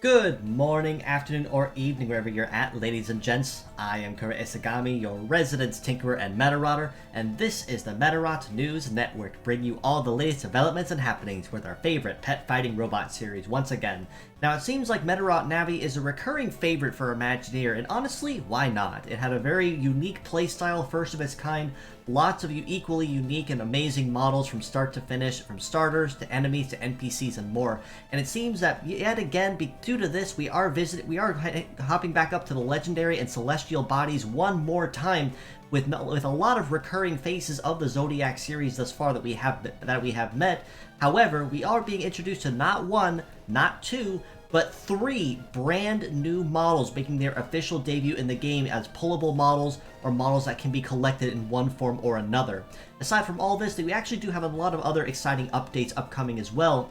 Good morning, afternoon, or evening, wherever you're at, ladies and gents. I am Kura Isagami, your resident Tinkerer and Medarotter, and this is the Medarot News Network, bringing you all the latest developments and happenings with our favorite pet fighting robot series once again. Now, it seems like Medarot Navi is a recurring favorite for Imagineer, and honestly, why not? It had a very unique playstyle, first of its kind, lots of equally unique and amazing models from start to finish, from starters to enemies to NPCs and more. And it seems that yet again, due to this, we are hopping back up to the legendary and celestial bodies one more time, with a lot of recurring faces of the Zodiac series thus far that we have met. However, we are being introduced to not one, not two, but 3 brand new models making their official debut in the game as pullable models or models that can be collected in one form or another. Aside from all this, we actually do have a lot of other exciting updates upcoming as well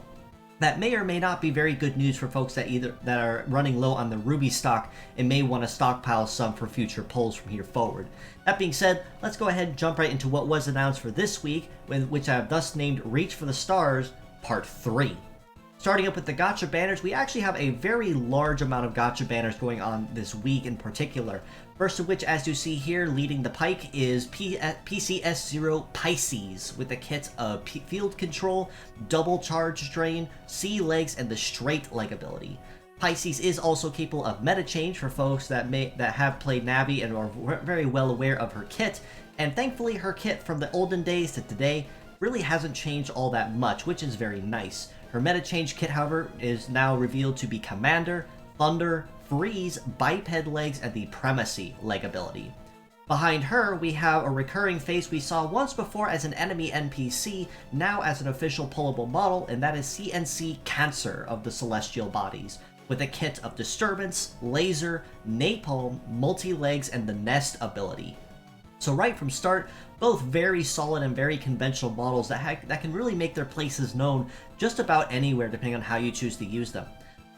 that may or may not be very good news for folks that are running low on the Ruby stock and may want to stockpile some for future pulls from here forward. That being said, let's go ahead and jump right into what was announced for this week, which I have thus named Reach for the Stars Part 3. Starting up with the Gacha Banners, we actually have a very large amount of Gacha Banners going on this week in particular. First of which, as you see here, leading the pike is Pt.3 Pisces, with a kit of Field Control, Double Charge Drain, Sea Legs, and the Straight Leg ability. Pisces is also capable of meta change for folks that have played Navi and are very well aware of her kit, and thankfully her kit from the olden days to today really hasn't changed all that much, which is very nice. Her meta change kit, however, is now revealed to be Commander, Thunder, Freeze, Biped Legs, and the Primacy leg ability. Behind her, we have a recurring face we saw once before as an enemy NPC, now as an official pullable model, and that is CNC Cancer of the Celestial Bodies, with a kit of Disturbance, Laser, Napalm, Multi-Legs, and the Nest ability. So right from start, both very solid and very conventional models that can really make their places known just about anywhere depending on how you choose to use them.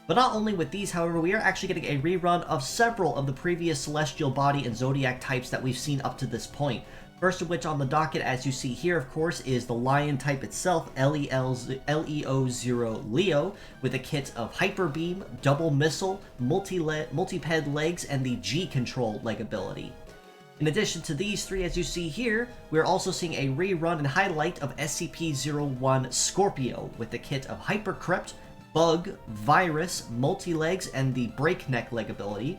But not only with these, however, we are actually getting a rerun of several of the previous Celestial Body and Zodiac types that we've seen up to this point. First of which on the docket, as you see here, of course, is the Lion type itself, LEO0 Leo, with a kit of Hyper Beam, Double Missile, Multi-Ped Legs, and the G-Control leg ability. In addition to these 3, as you see here, we're also seeing a rerun and highlight of SCP-01 Scorpio, with the kit of Hyper Crypt, Bug, Virus, Multi-Legs, and the Breakneck leg ability.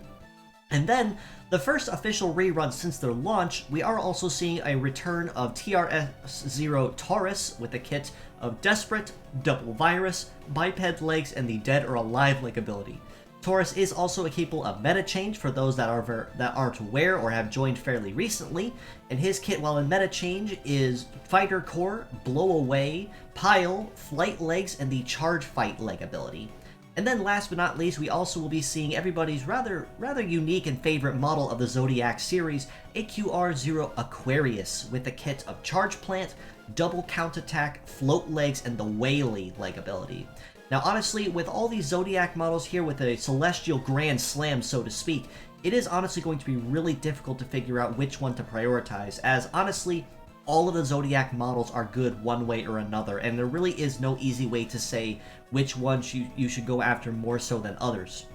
And then, the first official rerun since their launch, we are also seeing a return of TRS-0 Taurus with a kit of Desperate, Double Virus, Biped Legs, and the Dead or Alive leg ability. Taurus is also capable of meta change for those that aren't aware or have joined fairly recently, and his kit while in meta change is Fighter Core, Blow Away, Pile, Flight Legs, and the Charge Fight leg ability. And then last but not least, we also will be seeing everybody's rather unique and favorite model of the Zodiac series, AQR0 Aquarius, with a kit of Charge Plant, Double Counterattack, Float Legs, and the Whaley leg ability. Now honestly, with all these Zodiac models here with a Celestial Grand Slam, so to speak, it is honestly going to be really difficult to figure out which one to prioritize, as honestly, all of the Zodiac models are good one way or another, and there really is no easy way to say which ones you should go after more so than others.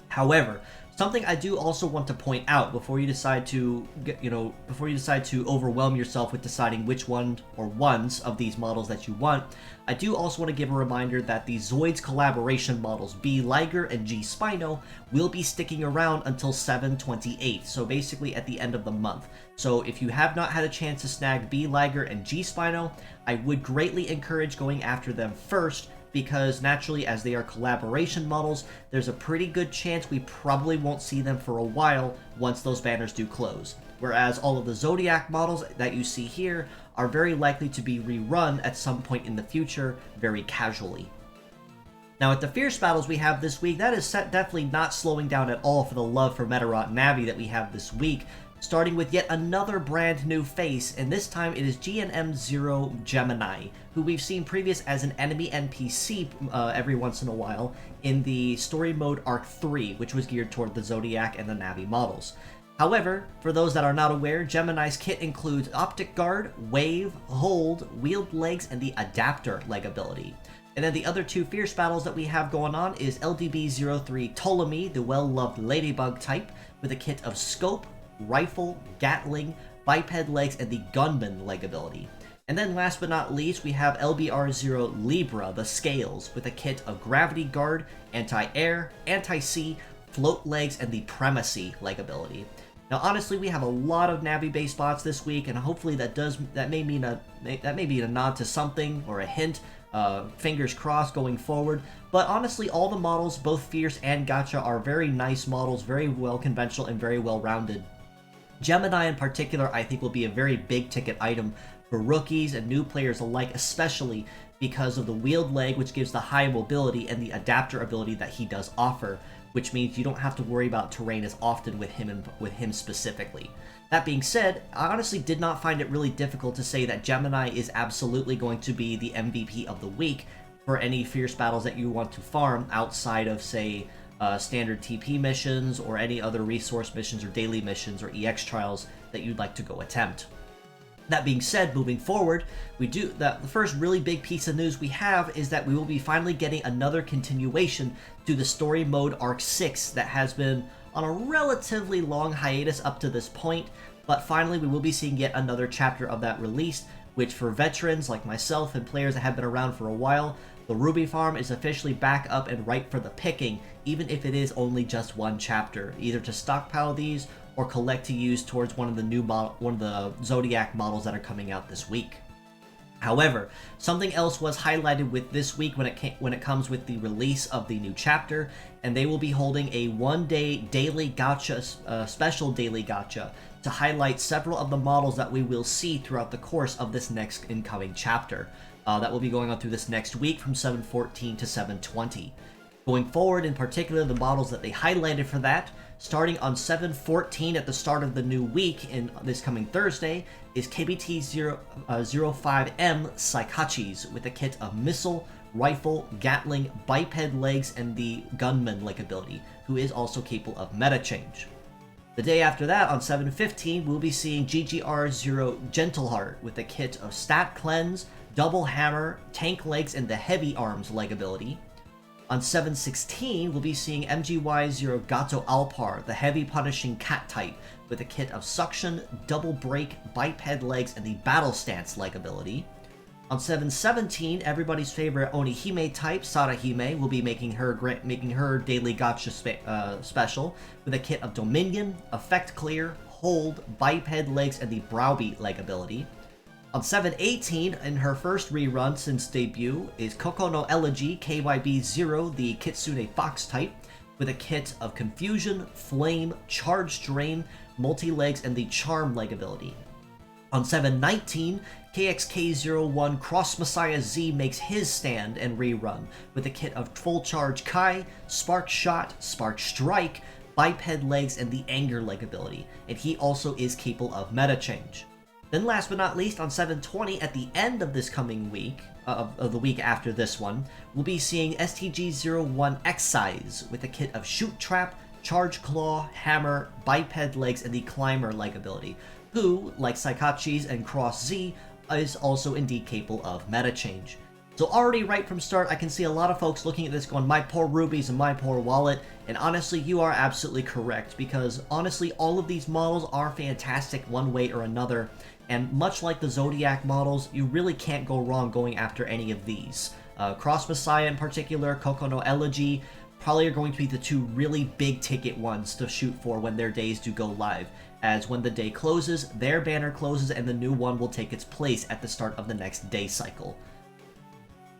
However, something I do also want to point out before you decide to overwhelm yourself with deciding which one or ones of these models that you want, I do also want to give a reminder that the Zoids collaboration models B Liger and G Spino will be sticking around until 7/28, so basically at the end of the month. So if you have not had a chance to snag B Liger and G Spino, I would greatly encourage going after them first, because naturally, as they are collaboration models, there's a pretty good chance we probably won't see them for a while once those banners do close. Whereas all of the Zodiac models that you see here are very likely to be rerun at some point in the future, very casually. Now at the Fierce Battles we have this week, that is definitely not slowing down at all for the love for Medarot Navi that we have this week, starting with yet another brand new face, and this time it is GNM0 Gemini, who we've seen previous as an enemy NPC every once in a while in the Story Mode Arc 3, which was geared toward the Zodiac and the Navi models. However, for those that are not aware, Gemini's kit includes Optic Guard, Wave, Hold, Wheeled Legs, and the Adapter leg ability. And then the other two fierce battles that we have going on is LDB-03 Ptolemy, the well-loved Ladybug type, with a kit of Scope, Rifle, Gatling, Biped legs, and the Gunman leg ability. And then last but not least, we have LBR-0 Libra, the Scales, with a kit of Gravity Guard, Anti-Air, Anti-Sea, Float legs, and the Primacy leg ability. Now, honestly, we have a lot of Navi-based spots this week, and hopefully that may be a nod to something or a hint. Fingers crossed going forward. But honestly, all the models, both Fierce and Gacha, are very nice models, very well conventional and very well rounded. Gemini in particular, I think, will be a very big ticket item for rookies and new players alike, especially because of the wheeled leg, which gives the high mobility, and the adapter ability that he does offer, which means you don't have to worry about terrain as often with him specifically. That being said, I honestly did not find it really difficult to say that Gemini is absolutely going to be the MVP of the week for any fierce battles that you want to farm outside of, say, standard TP missions or any other resource missions or daily missions or EX trials that you'd like to go attempt. That being said, moving forward, the first really big piece of news we have is that we will be finally getting another continuation to the Story Mode Arc 6 that has been on a relatively long hiatus up to this point, but finally we will be seeing yet another chapter of that released, which for veterans like myself and players that have been around for a while, the Ruby Farm is officially back up and ripe for the picking, even if it is only just one chapter, either to stockpile these or collect to use towards one of the Zodiac models that are coming out this week. However, something else was highlighted with this week when it comes with the release of the new chapter, and they will be holding a one-day daily gacha, special daily gacha, to highlight several of the models that we will see throughout the course of this next incoming chapter. That will be going on through this next week from 7/14 to 7/20. Going forward, in particular, the models that they highlighted for that, starting on 7/14 at the start of the new week in this coming Thursday, is Pt.3 Saikachis with a kit of Missile, Rifle, Gatling, Biped legs, and the Gunman like ability, who is also capable of meta change. The day after that, on 7/15, we'll be seeing GGR-0 Gentleheart with a kit of Stat Cleanse, Double Hammer, Tank legs, and the Heavy Arms leg ability. On 7/16, we'll be seeing MGY-0 Gato Alpar, the heavy punishing cat type, with a kit of Suction, Double Break, Biped legs, and the Battle Stance leg ability. On 7/17, everybody's favorite Onihime type, Sarahime, will be making her daily gacha special, with a kit of Dominion, Effect Clear, Hold, Biped legs, and the Browbeat leg ability. On 7/18, in her first rerun since debut, is Koko no Elegy KYB-0, the Kitsune Fox type, with a kit of Confusion, Flame, Charge Drain, Multi-legs, and the Charm leg ability. On 7/19, KXK01 Cross Messiah Z makes his stand and rerun, with a kit of Full Charge Kai, Spark Shot, Spark Strike, Biped legs, and the Anger leg ability, and he also is capable of meta change. Then last but not least, on 7/20, at the end of this coming week, of the week after this one, we'll be seeing STG-01 Excise with a kit of Shoot Trap, Charge Claw, Hammer, Biped legs, and the Climber leg ability, who, like Saikachis and Cross Z, is also indeed capable of meta change. So already right from start, I can see a lot of folks looking at this going, my poor rubies and my poor wallet, and honestly, you are absolutely correct, because honestly, all of these models are fantastic one way or another, and much like the Zodiac models, you really can't go wrong going after any of these. Cross Messiah in particular, Koko no Elegy, probably are going to be the two really big ticket ones to shoot for when their days do go live, as when the day closes, their banner closes and the new one will take its place at the start of the next day cycle.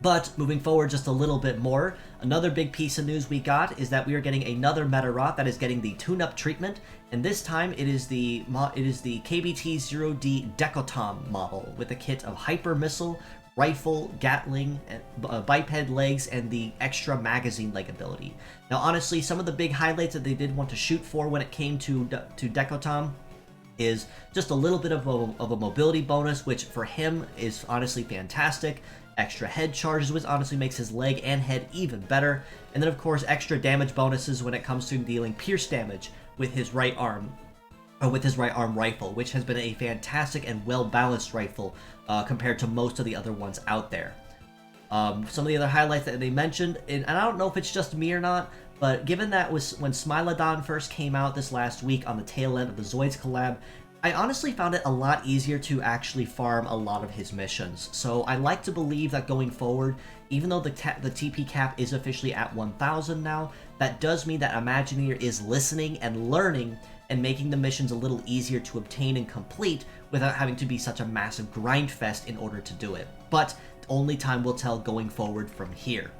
But moving forward just a little bit more, another big piece of news we got is that we are getting another Medarot that is getting the tune-up treatment, and this time it is the KBT-0D Decoton model with a kit of Hyper Missile, Rifle, Gatling, Biped legs, and the extra magazine leg ability. Now honestly, some of the big highlights that they did want to shoot for when it came to Decoton is just a little bit of a mobility bonus, which for him is honestly fantastic. Extra head charges, which honestly makes his leg and head even better. And then of course extra damage bonuses when it comes to dealing pierce damage with his right arm rifle, which has been a fantastic and well-balanced rifle compared to most of the other ones out there. Some of the other highlights that they mentioned, and I don't know if it's just me or not, but given that was when Smilodon first came out this last week on the tail end of the Zoids collab, I honestly found it a lot easier to actually farm a lot of his missions. So I like to believe that going forward, even though the TP cap is officially at 1,000 now, that does mean that Imagineer is listening and learning and making the missions a little easier to obtain and complete without having to be such a massive grind fest in order to do it. But only time will tell going forward from here.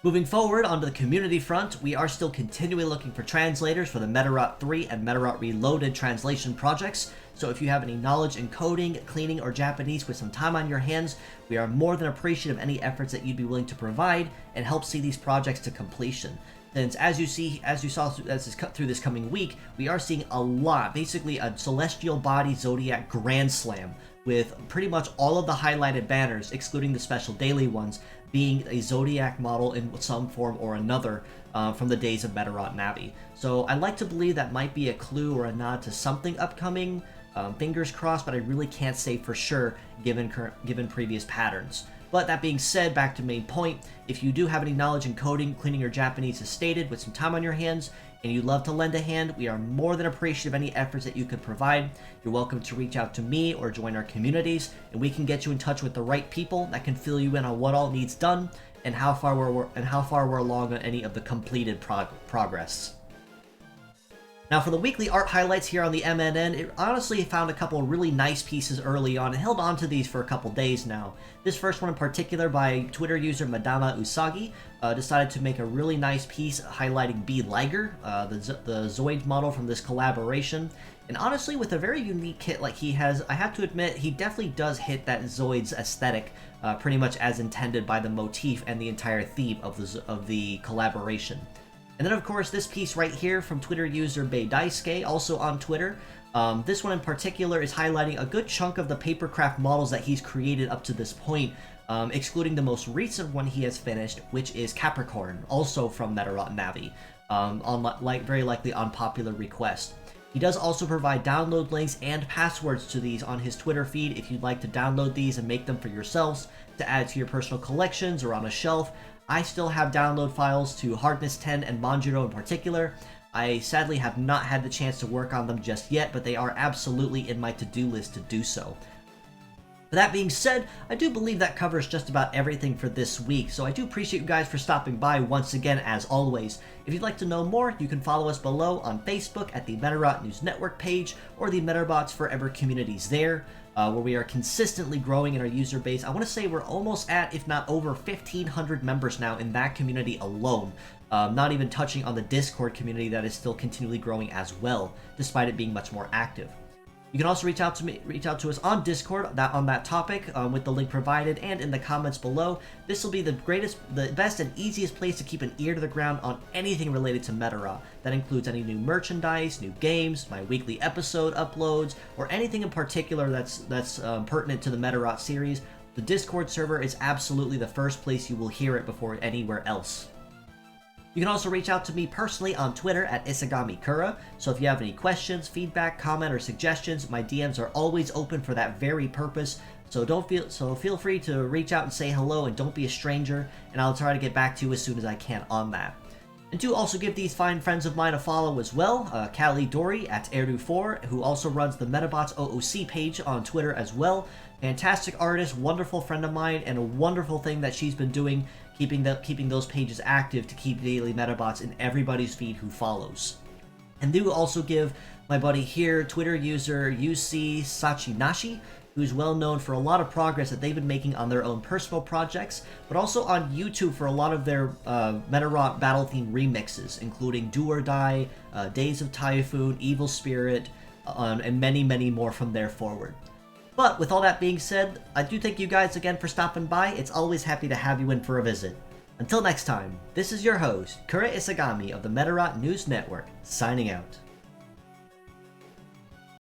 Moving forward onto the community front, we are still continually looking for translators for the Medarot 3 and Medarot Reloaded translation projects, so if you have any knowledge in coding, cleaning, or Japanese with some time on your hands, we are more than appreciative of any efforts that you'd be willing to provide and help see these projects to completion. Since as you saw through this coming week, we are seeing a lot, basically a Celestial Body Zodiac Grand Slam, with pretty much all of the highlighted banners, excluding the special daily ones, being a Zodiac model in some form or another from the days of Medarot Navi. So I like to believe that might be a clue or a nod to something upcoming. Fingers crossed, but I really can't say for sure given previous patterns. But that being said, back to main point, if you do have any knowledge in coding, cleaning, or Japanese as stated with some time on your hands, and you'd love to lend a hand, we are more than appreciative of any efforts that you could provide. You're welcome to reach out to me or join our communities, and we can get you in touch with the right people that can fill you in on what all needs done and how far we're along on any of the completed progress. Now for the weekly art highlights here on the MNN, it honestly found a couple really nice pieces early on and held on to these for a couple days now. This first one in particular by Twitter user Madama Usagi decided to make a really nice piece highlighting B. Liger, the Zoid model from this collaboration. And honestly, with a very unique kit like he has, I have to admit, he definitely does hit that Zoid's aesthetic pretty much as intended by the motif and the entire theme of the collaboration. And then, of course, this piece right here from Twitter user Beidaisuke, also on Twitter. This one in particular is highlighting a good chunk of the papercraft models that he's created up to this point, excluding the most recent one he has finished, which is Capricorn, also from Medarot Navi, very likely on popular request. He does also provide download links and passwords to these on his Twitter feed if you'd like to download these and make them for yourselves to add to your personal collections or on a shelf. I still have download files to Hardness 10 and Manjiro in particular. I sadly have not had the chance to work on them just yet, but they are absolutely in my to-do list to do so. That being said, I do believe that covers just about everything for this week, so I do appreciate you guys for stopping by once again as always. If you'd like to know more, you can follow us below on Facebook at the Medarot News Network page or the Metarobots Forever communities there. Where we are consistently growing in our user base. I want to say we're almost at, if not over, 1,500 members now in that community alone. Not even touching on the Discord community that is still continually growing as well, despite it being much more active. You can also reach out to us on Discord on that topic with the link provided and in the comments below. This will be the best and easiest place to keep an ear to the ground on anything related to Medarot. That includes any new merchandise, new games, my weekly episode uploads, or anything in particular that's pertinent to the Medarot series. The Discord server is absolutely the first place you will hear it before anywhere else. You can also reach out to me personally on Twitter at Isagamikura, so if you have any questions, feedback, comment, or suggestions, my DMs are always open for that very purpose, so feel free to reach out and say hello and don't be a stranger, and I'll try to get back to you as soon as I can on that. And do also give these fine friends of mine a follow as well, Callie Dory at Erdu4, who also runs the Metabots OOC page on Twitter as well. Fantastic artist, wonderful friend of mine, and a wonderful thing that she's been doing, keeping those pages active to keep daily Metabots in everybody's feed who follows. And do also give my buddy here, Twitter user UC Sachinashi, who's well known for a lot of progress that they've been making on their own personal projects, but also on YouTube for a lot of their Medarot battle theme remixes, including Do or Die, Days of Typhoon, Evil Spirit, and many, many more from there forward. But with all that being said, I do thank you guys again for stopping by. It's always happy to have you in for a visit. Until next time, this is your host, Kura Isagami of the Medarot News Network, signing out.